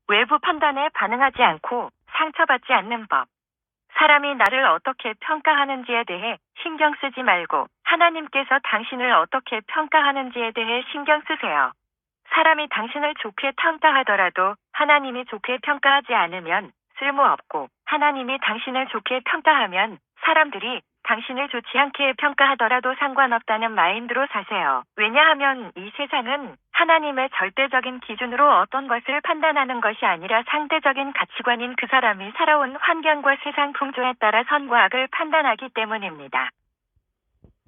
외부 판단에 반응하지 않고 상처받지 않는 법. 사람이 나를 어떻게 평가하는지에 대해 신경 쓰지 말고 하나님께서 당신을 어떻게 평가하는지에 대해 신경 쓰세요. 사람이 당신을 좋게 평가하더라도 하나님이 좋게 평가하지 않으면 쓸모없고, 하나님이 당신을 좋게 평가하면 사람들이 당신을 좋지 않게 평가하더라도 상관없다는 마인드로 사세요. 왜냐하면 이 세상은 하나님의 절대적인 기준으로 어떤 것을 판단하는 것이 아니라 상대적인 가치관인 그 사람이 살아온 환경과 세상 풍조에 따라 선과 악을 판단하기 때문입니다.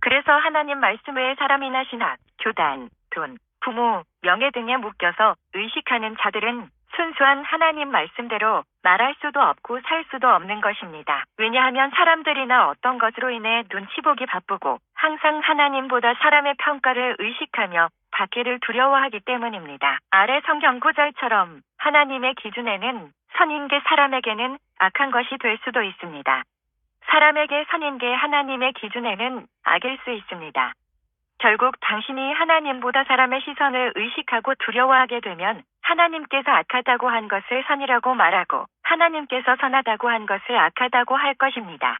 그래서 하나님 말씀 외에 사람이나 신학, 교단, 돈, 부모, 명예 등에 묶여서 의식하는 자들은 순수한 하나님 말씀대로 말할 수도 없고 살 수도 없는 것입니다. 왜냐하면 사람들이나 어떤 것으로 인해 눈치 보기 바쁘고 항상 하나님보다 사람의 평가를 의식하며 받기를 두려워하기 때문입니다. 아래 성경 구절처럼 하나님의 기준에는 선인 게 사람에게는 악한 것이 될 수도 있습니다. 사람에게 선인 게 하나님의 기준에는 악일 수 있습니다. 결국 당신이 하나님보다 사람의 시선을 의식하고 두려워하게 되면 하나님께서 악하다고 한 것을 선이라고 말하고 하나님께서 선하다고 한 것을 악하다고 할 것입니다.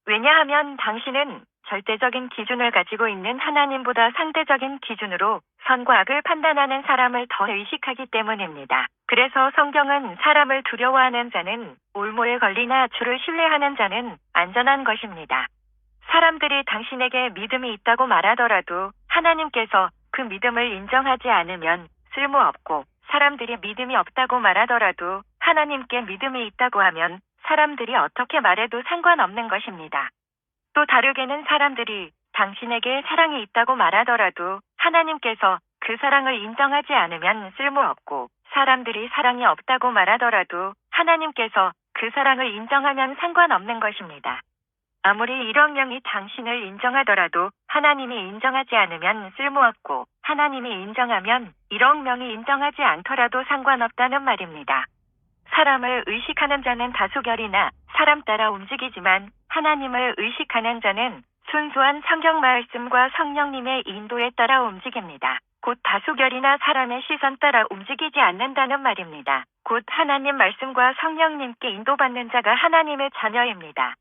왜냐하면 당신은 절대적인 기준을 가지고 있는 하나님보다 상대적인 기준으로 선과 악을 판단하는 사람을 더 의식하기 때문입니다. 그래서 성경은 사람을 두려워하는 자는 올무에 걸리나 주를 신뢰하는 자는 안전한 것입니다. 사람들이 당신에게 믿음이 있다고 말하더라도 하나님께서 그 믿음을 인정하지 않으면 쓸모없고, 사람들이 믿음이 없다고 말하더라도 하나님께 믿음이 있다고 하면 사람들이 어떻게 말해도 상관없는 것입니다. 또 다르게는 사람들이 당신에게 사랑이 있다고 말하더라도 하나님께서 그 사랑을 인정하지 않으면 쓸모없고, 사람들이 사랑이 없다고 말하더라도 하나님께서 그 사랑을 인정하면 상관없는 것입니다. 아무리 1억 명이 당신을 인정하더라도 하나님이 인정하지 않으면 쓸모없고, 하나님이 인정하면 1억 명이 인정하지 않더라도 상관없다는 말입니다. 사람을 의식하는 자는 다수결이나 사람 따라 움직이지만 하나님을 의식하는 자는 순수한 성경 말씀과 성령님의 인도에 따라 움직입니다. 곧 다수결이나 사람의 시선 따라 움직이지 않는다는 말입니다. 곧 하나님 말씀과 성령님께 인도받는 자가 하나님의 자녀입니다.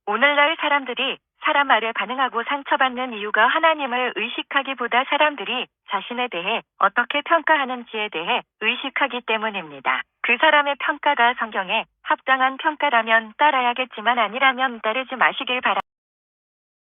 오늘날 사람들이 사람 말에 반응하고 상처받는 이유가 하나님을 의식하기보다 사람들이 자신에 대해 어떻게 평가하는지에 대해 의식하기 때문입니다. 그 사람의 평가가 성경에 합당한 평가라면 따라야겠지만 아니라면 따르지 마시길 바랍니다.